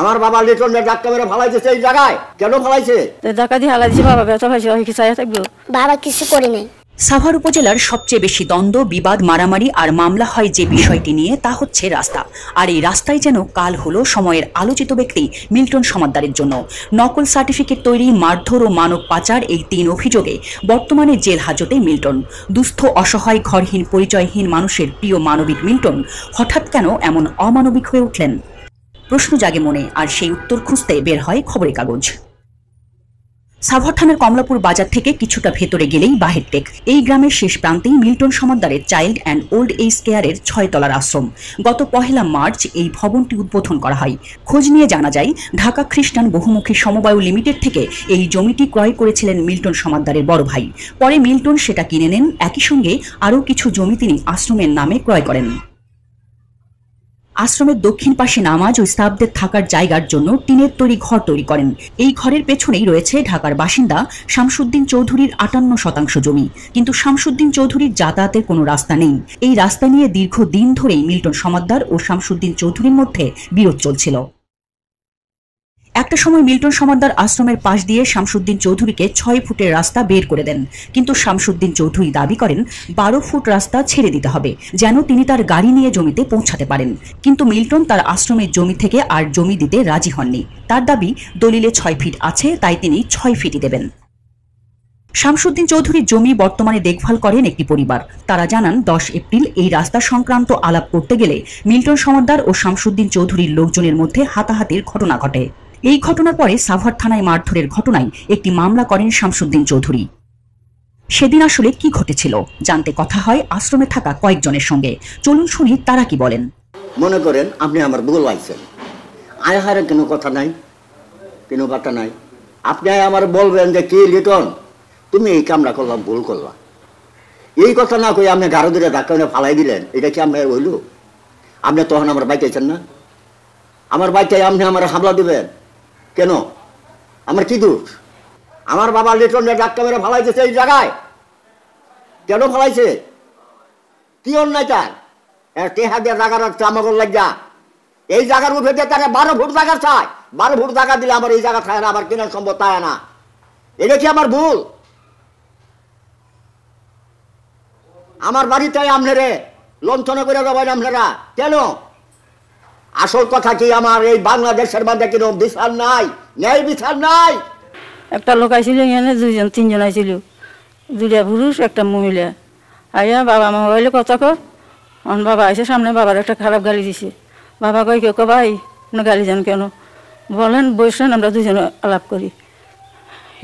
আমার বাবা লিটনের ধাক্কা মেরে ফালাইছে এই জায়গায়, কেন ফালাইছে? ধাক্কা দিয়ে হালা দিছে, বাবা ব্যথা পাইছে, কি চাই থাকবো? বাবা কিছু করে নাই। সাভার উপজেলার সবচেয়ে বেশি দ্বন্দ্ব, বিবাদ, মারামারি আর মামলা হয় যে বিষয়টি নিয়ে, তা হচ্ছে রাস্তা। আর এই রাস্তায় যেন কাল হলো সময়ের আলোচিত ব্যক্তি মিল্টন সমাদ্দারের জন্য। নকল সার্টিফিকেট তৈরি, মারধর ও মানব পাচার, এই 3 অভিযোগে বর্তমানে জেল হাজতে মিল্টন। দুস্থ, অসহায়, ঘরহীন, পরিচয়হীন মানুষের প্রিয় মানবিক মিল্টন হঠাৎ কেন এমন অমানবিক হয়ে উঠলেন? প্রশ্ন জাগে মনে, আর সেই উত্তর খুঁজতে বের হয় খবরের কাগজ। সাভার থানার কমলাপুর বাজার থেকে কিছুটা ভেতরে গেলেই বাহিরটেক। এই গ্রামের শেষ প্রান্তেই মিল্টন সমাদ্দারের চাইল্ড অ্যান্ড ওল্ড এজ কেয়ারের 6 তলার আশ্রম। গত 1 মার্চ এই ভবনটি উদ্বোধন করা হয়। খোঁজ নিয়ে জানা যায়, ঢাকা খ্রিস্টান বহুমুখী সমবায় লিমিটেড থেকে এই জমিটি ক্রয় করেছিলেন মিল্টন সমাদ্দারের বড় ভাই। পরে মিল্টন সেটা কিনে নেন, একই সঙ্গে আরও কিছু জমি তিনি আশ্রমের নামে ক্রয় করেন। আশ্রমের দক্ষিণ পাশে নামাজ ও স্টাফদের থাকার জায়গার জন্য টিনের তৈরি ঘর তৈরি করেন। এই ঘরের পেছনেই রয়েছে ঢাকার বাসিন্দা শামসুদ্দিন চৌধুরীর 58% জমি। কিন্তু শামসুদ্দিন চৌধুরীর যাতায়াতের কোনো রাস্তা নেই। এই রাস্তা নিয়ে দীর্ঘদিন ধরেই মিল্টন সমাদ্দার ও শামসুদ্দিন চৌধুরীর মধ্যে বিরোধ চলছিল। একটা সময় মিল্টন সমাদ্দার আশ্রমের পাশ দিয়ে শামসুদ্দিন চৌধুরীকে 6 ফুটের রাস্তা বের করে দেন, কিন্তু শামসুদ্দিন চৌধুরী দাবি করেন 12 ফুট রাস্তা ছেড়ে দিতে হবে, যেন তিনি তার গাড়ি নিয়ে জমিতে পৌঁছাতে পারেন। কিন্তু মিল্টন তার আশ্রমের জমি থেকে আর জমি দিতে রাজি হননি। তার দাবি, দলিলে 6 ফিট আছে, তাই তিনি 6 ফিটই দেবেন। শামসুদ্দিন চৌধুরীর জমি বর্তমানে দেখভাল করেন একটি পরিবার। তারা জানান, 10 এপ্রিল এই রাস্তা সংক্রান্ত আলাপ করতে গেলে মিল্টন সমাদ্দার ও শামসুদ্দিন চৌধুরীর লোকজনের মধ্যে হাতাহাতির ঘটনা ঘটে। এই ঘটনার পরে সাভার থানায় মারধরের ঘটনায় একটি মামলা করেন শামসুদ্দিন চৌধুরী। সেদিন আসলে কি ঘটেছিল জানতে কথা হয় আশ্রমে থাকা কয়েকজনের সঙ্গে। চলুন শুনি তারা কি বলেন। মনে করেন আপনি আমার ভুল আইছেন, আয়হারে কোনো কথা নাই, কোনো কথা নাই। আপনি আমার বলবেন যে কি লিটন, তুমি এই কামরা করলাম, ভুল করলাম, এই কথা না কই আপনি গাড়ো ধরে ধাক্কা ফালাই দিলেন, এটা কি আপনার হইল? আপনি তখন আমার বাইতেছেন না? আমার বাইটাই আপনি আমার হামলা দিবেন কেন? আমার কি দোষ? আমার বাবা লিটনের ধাক্কা মেরে ফালাইছে এই জায়গায়, কেন ফালাইছে? কি অন্যায় তার? টেহাদের জায়গা রাখছে আমাকে লাগা, এই জায়গার উঠে দিয়ে তাকে 12 ফুট জায়গা চায়। 12 ফুট জায়গা দিলে আমার এই জায়গা খায় না, আবার কেনার সম্ভব তাই না। এটা কি আমার ভুল? আমার বাড়িতে আপনারে লঞ্চনা করে দেবেন আপনারা কেন? আসল কথা কি, আমার এই বাংলাদেশের মধ্যে কোনো বিচার নাই, ন্যায় বিচার নাই। একটা লোক আইছিল, এখানে 2-3 আইছিল, 2টা পুরুষ, একটা মহিলা। আইয়া বাবা মোবাইলে কথা কর, বাবা আইসে সামনে, বাবার একটা খারাপ গালি দিছে। বাবা কয়, কেউ ভাই আপনি গালি যান কেন? বলেন বসেন, আমরা 2জনে আলাপ করি।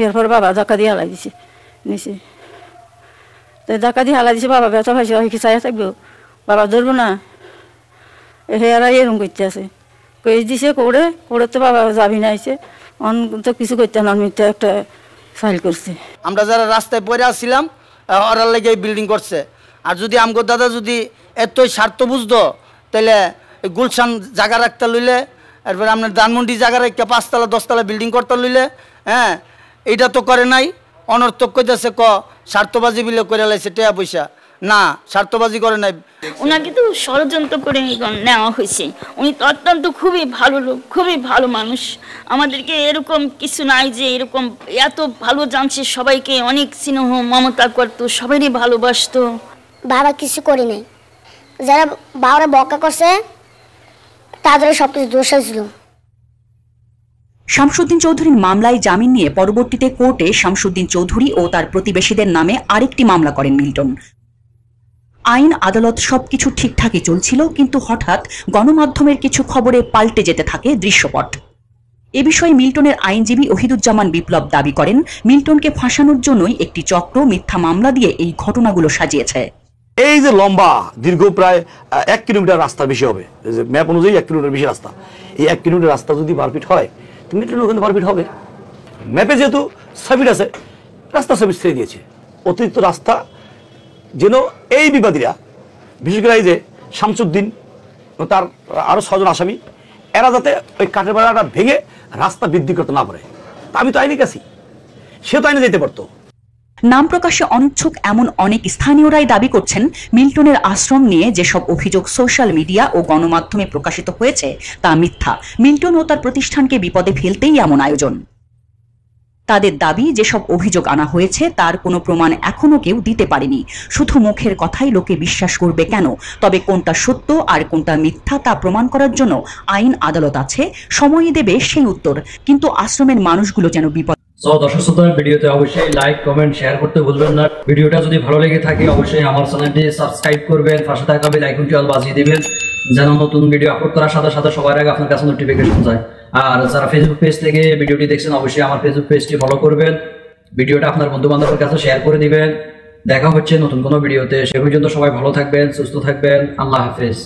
এরপর বাবা ধাক্কা দিয়ে হালাই দিছে নিচে। তো ধাক্কা দিয়ে হালাই দিছে, বাবা ব্যথা পাইছে, কি চাই থাকবো? বাবা ধরবো না, হেয়ারা এরম করতে আছে, কই দিছে করে তো বাবা যাবি না, আইসে অন তো কিছু করতে না, মিথ্যা একটা ফাইল করছে। আমরা যারা রাস্তায় পড়ে আসছিলাম, ওরার লেগে বিল্ডিং করছে। আর যদি আমগো দাদা যদি এতই স্বার্থ বুঝতো, তাহলে গুলশান জায়গা রাখতে লইলে, এরপরে আপনার ধানমন্ডি জায়গা রেখে 5 তলা 10 তলা বিল্ডিং করতে লইলে, হ্যাঁ এইটা তো করে নাই। অনর্থক কইতেছে স্বার্থবাজি বিলে করে লাইছে টাকা পয়সা, না স্বার্থবাজি করে নাই। ওনাকে তো ষড়যন্ত্র করে নেওয়া হয়েছে। উনি তো অত্যন্ত খুবই ভালো লোক, খুবই ভালো মানুষ। আমাদেরকে এরকম কিছু নাই যে এরকম এত ভালো জানছে, সবাইকে অনেক স্নেহ মমতা করতো, সবারই ভালোবাসতো। বাবা কিছু করে নাই, যারা বাবারা বকা করছে তাদের সবকিছু দোষ ছিল। শামসুদ্দিন চৌধুরীর মামলায় জামিন নিয়ে পরবর্তীতে কোর্টে শামসুদ্দিন চৌধুরী ও তার প্রতিবেশীদের নামে আরেকটি মামলা করেন মিল্টন। আইন আদালত সবকিছু ঠিকঠাকই চলছিল, কিন্তু হঠাৎ গণমাধ্যমের কিছু খবরে পাল্টে যেতে থাকে দৃশ্যপট। এ বিষয়ে মিল্টনের আইনজীবী ওহিদুজ্জামান বিপ্লব দাবি করেন, মিল্টনকে ফাঁসানোর জন্যই একটি চক্র মিথ্যা মামলা দিয়ে এই ঘটনাগুলো সাজিয়েছে। এই যে লম্বা দীর্ঘ প্রায় 1 কিলোমিটার রাস্তা বেশি হবে, ম্যাপ অনুযায়ী 1 কিলোমিটার বেশি রাস্তা, এই 1 কিলোমিটার রাস্তা যদি 12 ফিট হয়, মিল্টনও কিন্তু 12 ফিট হবে। ম্যাপে যেহেতু 6 ফিট আছে, রাস্তা 6 ফিট ছেড়ে দিয়েছে। অতিরিক্ত রাস্তা যেন এই বিবাদীরা, বিশেষ করে এই যে শামসুদ্দিন তার আরো 6 জন আসামি, এরা যাতে ওই কাঠের বেড়াটা ভেঙে রাস্তা বৃদ্ধি করতে না পারে। তা আমি তো আইনে গেছি, সে তো আইনে যেতে পারতো। নাম প্রকাশে অনিচ্ছুক এমন অনেক স্থানীয়রাই দাবি করছেন, মিল্টনের আশ্রম নিয়ে যেসব অভিযোগ সোশ্যাল মিডিয়া ও গণমাধ্যমে প্রকাশিত হয়েছে তা মিথ্যা। মিল্টন ও তার প্রতিষ্ঠানকে বিপদে ফেলতেই এমন আয়োজন। তাদের দাবি, যেসব অভিযোগ আনা হয়েছে তার কোনো প্রমাণ এখনো কেউ দিতে পারেনি। শুধু মুখের কথাই লোকে বিশ্বাস করবে কেন? তবে কোনটা সত্য আর কোনটা মিথ্যা তা প্রমাণ করার জন্য আইন আদালত আছে, সময়ই দেবে সেই উত্তর। কিন্তু আশ্রমের মানুষগুলো যেন বিপদ। দর্শক শ্রোতা, ভিডিওতে অবশ্যই লাইক, কমেন্ট, শেয়ার করতে ভুলবেন না। ভিডিওটা যদি ভালো লেগে থাকে অবশ্যই আমার চ্যানেলটি সাবস্ক্রাইব করবেন, পাশে থাকা বেল আইকনটি অল বাজিয়ে দিবেন, যেন নতুন ভিডিও আপলোড করার সাথে সাথে সবার আগে আপনার কাছে নোটিফিকেশন যায়। আর যারা ফেসবুক পেজ থেকে ভিডিওটি দেখছেন অবশ্যই আমার ফেসবুক পেজটি ফলো করবেন, ভিডিওটা আপনার বন্ধু বান্ধবের কাছে শেয়ার করে দিবেন। দেখা হচ্ছে নতুন কোনো ভিডিওতে। সে পর্যন্ত সবাই ভালো থাকবেন, সুস্থ থাকবেন। আল্লাহ হাফেজ।